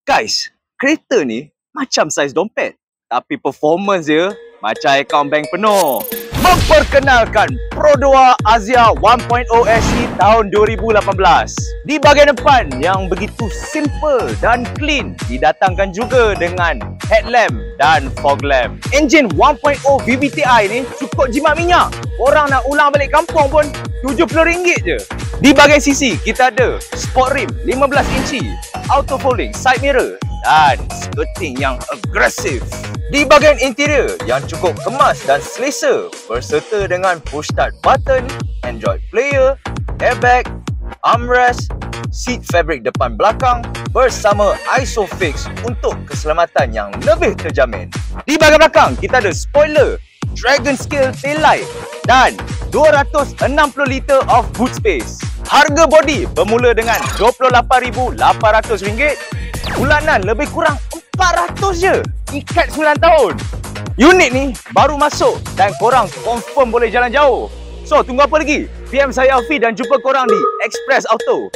Guys, kereta ni macam saiz dompet, tapi performance dia macam akaun bank penuh. Memperkenalkan Pro 2 Azia 1.0 SE tahun 2018. Di bahagian depan yang begitu simple dan clean, didatangkan juga dengan headlamp dan fog lamp. Enjin 1.0 VVTi ni cukup jimat minyak. Orang nak ulang balik kampung pun RM70 je. Di bahagian sisi, kita ada sport rim 15 inci, auto folding side mirror dan skirting yang agresif. Di bahagian interior yang cukup kemas dan selesa berserta dengan push start button, Android player, airbag, armrest, seat fabric depan belakang bersama ISOFIX untuk keselamatan yang lebih terjamin. Di bahagian belakang kita ada spoiler, Dragon Scale tail light dan 260 liter of boot space. Harga body bermula dengan RM28,800, bulanan lebih kurang 400 je. Ikat 9 tahun. Unit ni baru masuk dan korang confirm boleh jalan jauh. So, tunggu apa lagi? PM saya Alfi dan jumpa korang di Express Auto.